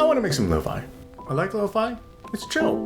want to make some lo-fi. I like lo-fi, it's chill.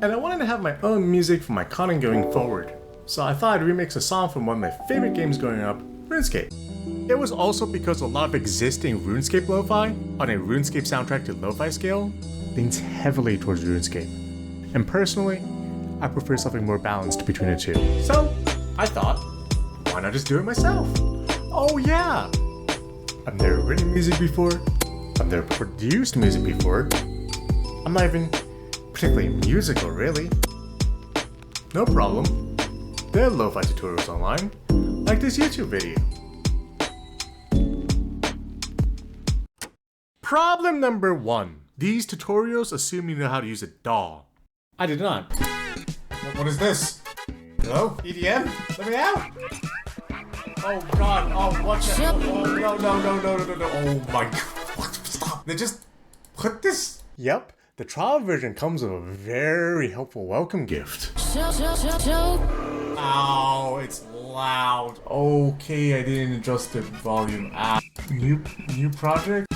And I wanted to have my own music for my content going forward. So I thought I'd remix a song from one of my favorite games growing up, RuneScape. It was also because a lot of existing RuneScape lo-fi on a RuneScape soundtrack to lo-fi scale leans heavily towards RuneScape. And personally, I prefer something more balanced between the two. So I thought, why not just do it myself? Oh yeah! I've never written music before, I've never produced music before, I'm not even particularly musical really. No problem, there are lo-fi tutorials online, like this YouTube video. Problem number 1. These tutorials assume you know how to use a DAW. I did not. What is this? Hello? EDM? Let me out! Oh god, oh watch it. Oh no. Oh my god. Stop. They just put this. Yep, the trial version comes with a very helpful welcome gift. Ow, it's loud. Okay, I didn't adjust the volume. Ah. New project?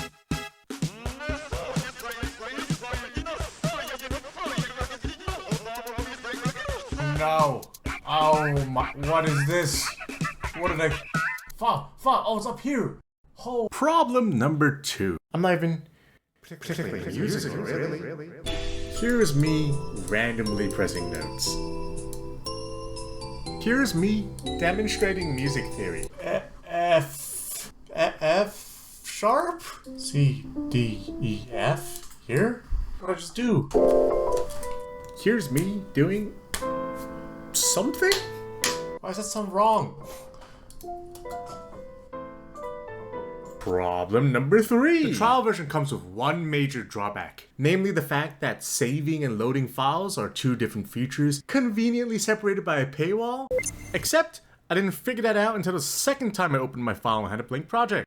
No. Oh my, what is this? What did I... Fuck, oh, it's up here. Oh. Problem number 2. I'm not even particularly musical, really. Here is me randomly pressing notes. Here's me demonstrating music theory. F sharp? C, D, E, F? Here? What did I just do? Here's me doing something? Why does that sound wrong? Problem number 3. The trial version comes with one major drawback, namely the fact that saving and loading files are two different features conveniently separated by a paywall. Except, I didn't figure that out until the second time I opened my file and had a blank project.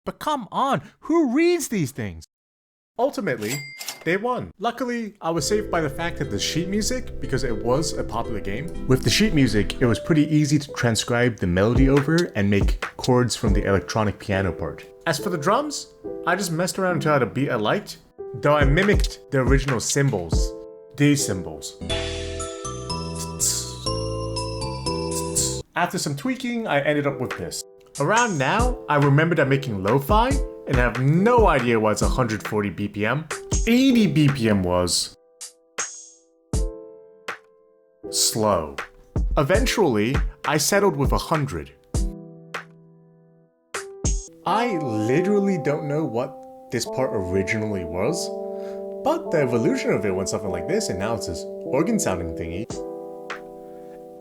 But come on, who reads these things? Ultimately, they won. Luckily, I was saved by the fact that the sheet music, because it was a popular game. With the sheet music, it was pretty easy to transcribe the melody over and make chords from the electronic piano part. As for the drums, I just messed around until I had a beat I liked, though I mimicked the original cymbals. These cymbals. After some tweaking, I ended up with this. Around now, I remembered I'm making lo-fi, and I have no idea why it's 140 BPM. 80 BPM was slow. Eventually, I settled with 100. I literally don't know what this part originally was, but the evolution of it went something like this, and now it's this organ sounding thingy.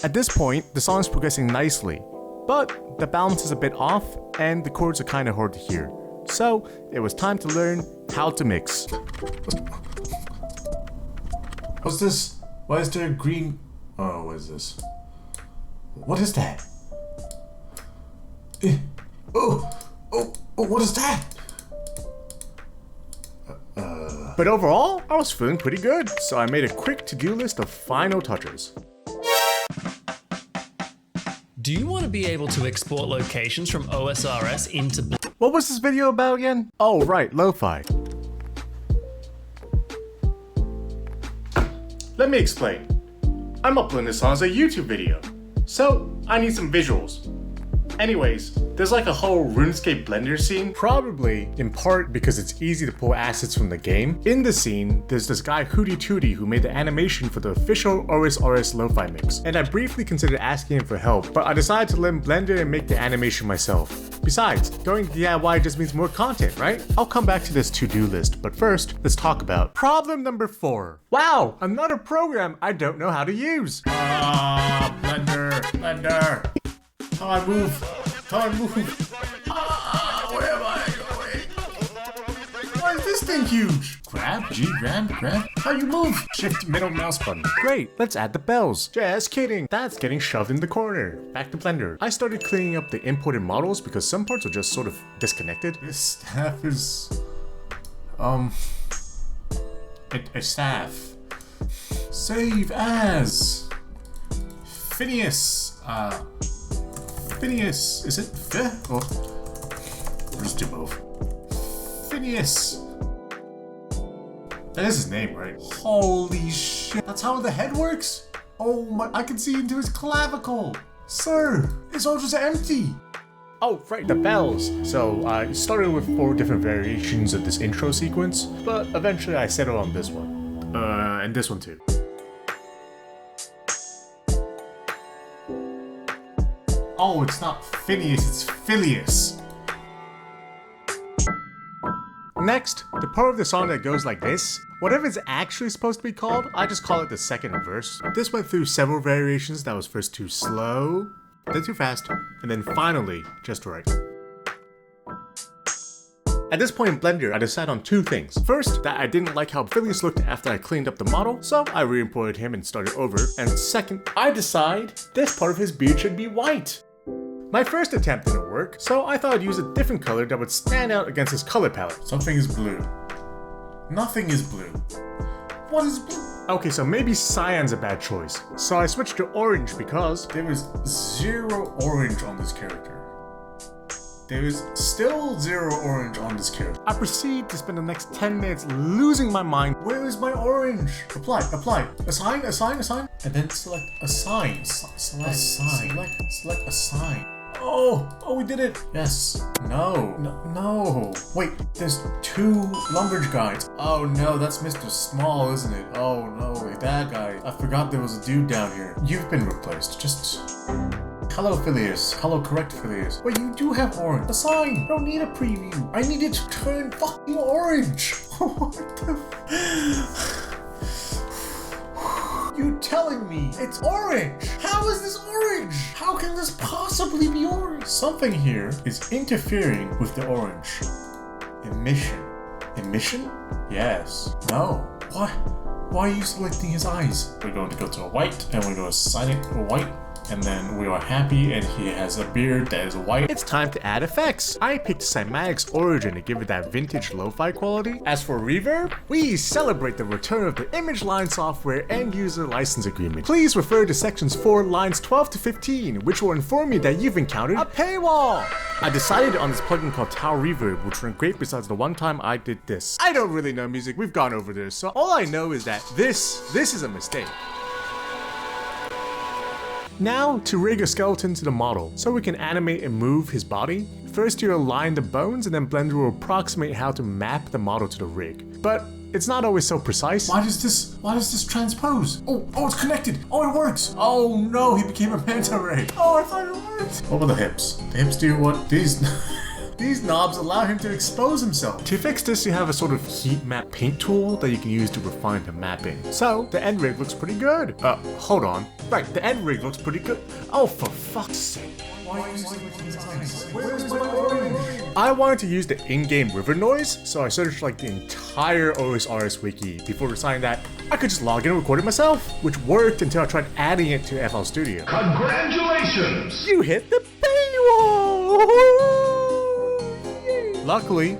At this point, the song is progressing nicely, but the balance is a bit off, and the chords are kinda hard to hear. So, it was time to learn how to mix. What's this? Why is there a green... Oh, what is this? What is that? Oh, what is that? But overall, I was feeling pretty good, so I made a quick to-do list of final touches. Do you want to be able to export locations from osrs into... What was this video about again? Oh right, lo-fi. Let me explain. I'm uploading this song as a YouTube video, so I need some visuals. Anyways, there's like a whole RuneScape Blender scene, probably in part because it's easy to pull assets from the game. In the scene, there's this guy Hootie Tootie who made the animation for the official osrs lo-fi mix, and I briefly considered asking him for help, but I decided to let him Blender and make the animation myself. Besides, going DIY just means more content, right? I'll come back to this to-do list, but first, let's talk about problem number 4. Wow, another program I don't know how to use. Blender. How I move. Where am I going? Why is this thing huge? Grab? Grab? How you move? Shift middle mouse button. Great, let's add the bells. Just kidding. That's getting shoved in the corner. Back to Blender. I started cleaning up the imported models because some parts are just sort of disconnected. This staff is... a staff. Save as... Phineas, is it Fih? Or just do both. Phineas. That is his name, right? Holy shit. That's how the head works? Oh my, I can see into his clavicle. Sir, it's all just empty. Oh, right, the bells. So I started with 4 different variations of this intro sequence, but eventually I settled on this one. And this one too. Oh, it's not Phineas, it's Phileas. Next, the part of the song that goes like this, whatever it's actually supposed to be called, I just call it the second verse. This went through several variations that was first too slow, then too fast, and then finally just right. At this point in Blender, I decided on 2 things. First, that I didn't like how Phileas looked after I cleaned up the model, so I re-imported him and started over. And second, I decide this part of his beard should be white. My first attempt didn't work, so I thought I'd use a different color that would stand out against his color palette. Something is blue. Nothing is blue. What is blue? Okay, so maybe cyan's a bad choice. So I switched to orange because there is 0 orange on this character. There is still 0 orange on this character. I proceed to spend the next 10 minutes losing my mind. Where is my orange? Apply. Assign. And then select assign. Select a sign. Oh, we did it. Yes. No. Wait, there's 2 lumberjack guys. Oh no, that's Mr. Small, isn't it? Oh no, that guy. I forgot there was a dude down here. You've been replaced. Just... Hello, Phileas. Hello, correct Phileas. Wait, you do have orange. A sign. I don't need a preview. I need it to turn fucking orange. What the You telling me it's orange? How is this orange? How can this possibly be orange? Something here is interfering with the orange. Emission. Emission? Yes. No. What? Why are you selecting his eyes? We're going to go to a white and we're going to assign it to a white. And then we are happy and he has a beard that is white. It's time to add effects. I picked Cymatic's Origin to give it that vintage lo-fi quality. As for reverb, we celebrate the return of the Image Line Software End User License Agreement. Please refer to sections 4 lines 12 to 15, which will inform you that you've encountered a paywall. I decided on this plugin called Tower Reverb, which ran great besides the one time I did this. I don't really know music, we've gone over this, so all I know is that this is a mistake. Now, to rig a skeleton to the model, so we can animate and move his body, first you align the bones and then Blender will approximate how to map the model to the rig. But it's not always so precise. Why does this transpose? Oh, it's connected. Oh, it works. Oh no, he became a manta ray. Oh, I thought it worked. What about the hips? The hips do what? These knobs allow him to expose himself. To fix this, you have a sort of heat map paint tool that you can use to refine the mapping. So, the end rig looks pretty good. Hold on. Right, the end rig looks pretty good. Oh, for fuck's sake. Where's my orange? I wanted to use the in-game river noise, so I searched like the entire osrs wiki. Before deciding that, I could just log in and record it myself, which worked until I tried adding it to FL Studio. Congratulations! You hit the paywall! Luckily,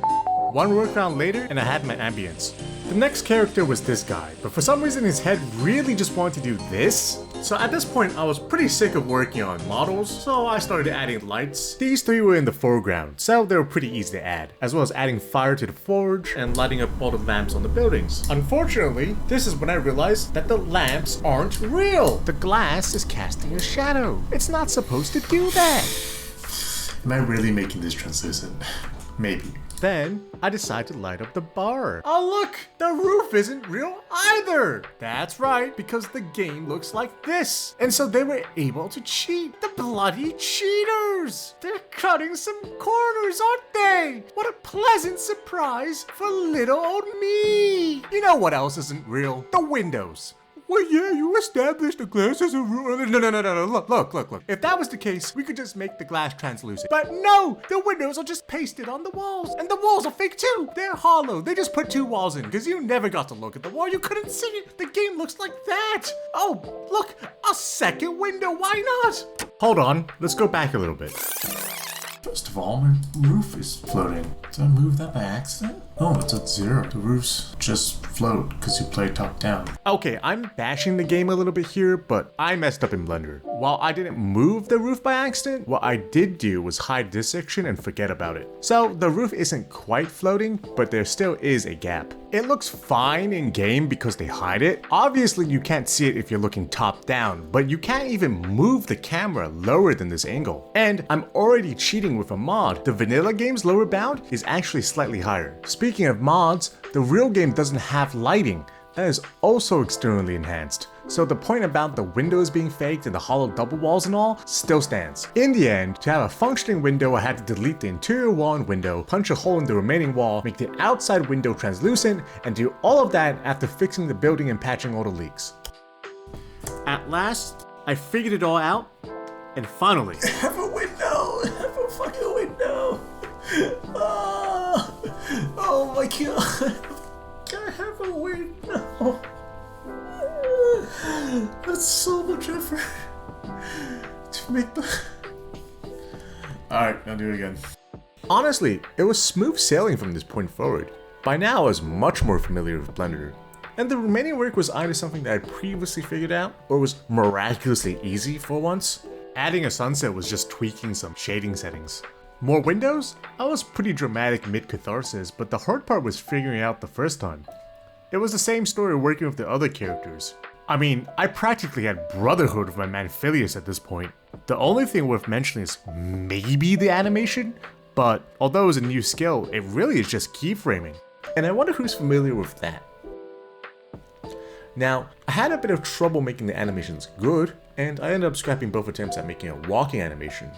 one workaround later and I had my ambience. The next character was this guy, but for some reason his head really just wanted to do this. So at this point I was pretty sick of working on models, so I started adding lights. These 3 were in the foreground, so they were pretty easy to add, as well as adding fire to the forge and lighting up all the lamps on the buildings. Unfortunately, this is when I realized that the lamps aren't real. The glass is casting a shadow. It's not supposed to do that. Am I really making this translucent? Maybe. Then, I decided to light up the bar. Oh look! The roof isn't real either! That's right, because the game looks like this. And so they were able to cheat. The bloody cheaters! They're cutting some corners, aren't they? What a pleasant surprise for little old me! You know what else isn't real? The windows. Well, yeah, you established the glass as a rule. No. Look. If that was the case, we could just make the glass translucent. But no! The windows are just pasted on the walls. And the walls are fake too! They're hollow. They just put 2 walls in, because you never got to look at the wall. You couldn't see it. The game looks like that. Oh, look! A second window. Why not? Hold on. Let's go back a little bit. First of all, my roof is floating. Did I move that by accident? Oh, it's at 0. The roof's just float because you play top down. Okay, I'm bashing the game a little bit here, but I messed up in Blender. While I didn't move the roof by accident, what I did do was hide this section and forget about it. So the roof isn't quite floating, but there still is a gap. It looks fine in game because they hide it. Obviously you can't see it if you're looking top down, but you can't even move the camera lower than this angle. And I'm already cheating with a mod. The vanilla game's lower bound is actually slightly higher. Speaking of mods, the real game doesn't have lighting. That is also externally enhanced. So the point about the windows being faked and the hollow double walls and all still stands. In the end, to have a functioning window, I had to delete the interior wall and window, punch a hole in the remaining wall, make the outside window translucent, and do all of that after fixing the building and patching all the leaks. At last, I figured it all out, and finally... I have a window! I have a fucking window! Oh my god! I have a window! That's so much effort to make the... Alright, I'll do it again. Honestly, it was smooth sailing from this point forward. By now, I was much more familiar with Blender. And the remaining work was either something that I previously figured out, or was miraculously easy for once. Adding a sunset was just tweaking some shading settings. More windows? I was pretty dramatic mid-catharsis, but the hard part was figuring out the first time. It was the same story working with the other characters. I mean, I practically had brotherhood with my man Phileas at this point. The only thing worth mentioning is maybe the animation, but although it was a new skill, it really is just keyframing. And I wonder who's familiar with that. Now, I had a bit of trouble making the animations good, and I ended up scrapping both attempts at making a walking animation.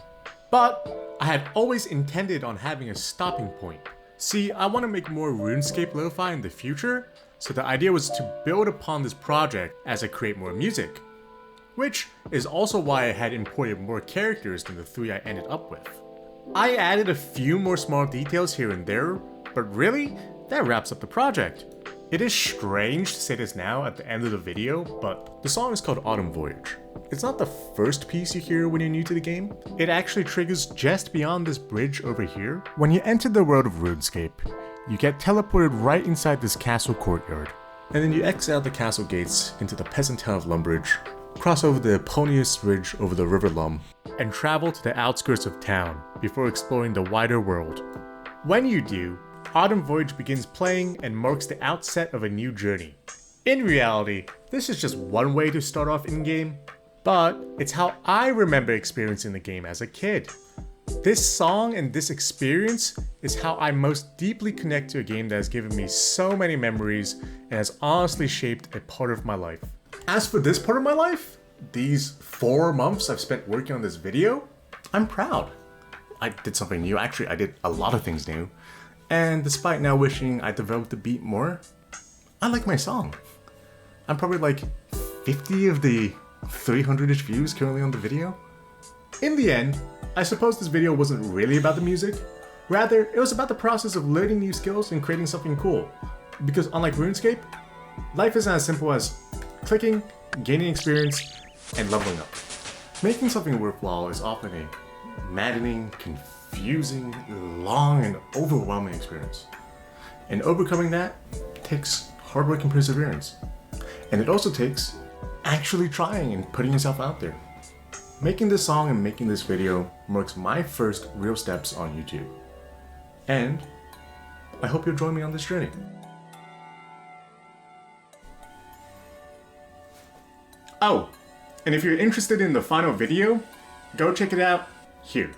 But I had always intended on having a stopping point. See, I want to make more RuneScape lo-fi in the future, so the idea was to build upon this project as I create more music. Which is also why I had imported more characters than the 3 I ended up with. I added a few more small details here and there, but really, that wraps up the project. It is strange to say this now at the end of the video, but the song is called Autumn Voyage. It's not the first piece you hear when you're new to the game. It actually triggers just beyond this bridge over here. When you enter the world of RuneScape, you get teleported right inside this castle courtyard. And then you exit out the castle gates into the peasant town of Lumbridge, cross over the Eponius Bridge over the River Lum, and travel to the outskirts of town before exploring the wider world. When you do, Autumn Voyage begins playing and marks the outset of a new journey. In reality, this is just one way to start off in-game, but it's how I remember experiencing the game as a kid. This song and this experience is how I most deeply connect to a game that has given me so many memories and has honestly shaped a part of my life. As for this part of my life, these 4 months I've spent working on this video, I'm proud. I did something new. Actually, I did a lot of things new. And despite now wishing I developed the beat more, I like my song. I'm probably like 50 of the 300-ish views currently on the video. In the end, I suppose this video wasn't really about the music. Rather, it was about the process of learning new skills and creating something cool. Because unlike RuneScape, life isn't as simple as clicking, gaining experience, and leveling up. Making something worthwhile is often a maddening, confusing, long, and overwhelming experience. And overcoming that takes hard work and perseverance. And it also takes actually trying and putting yourself out there. Making this song and making this video marks my first real steps on YouTube. And I hope you'll join me on this journey. Oh, and if you're interested in the final video, go check it out here.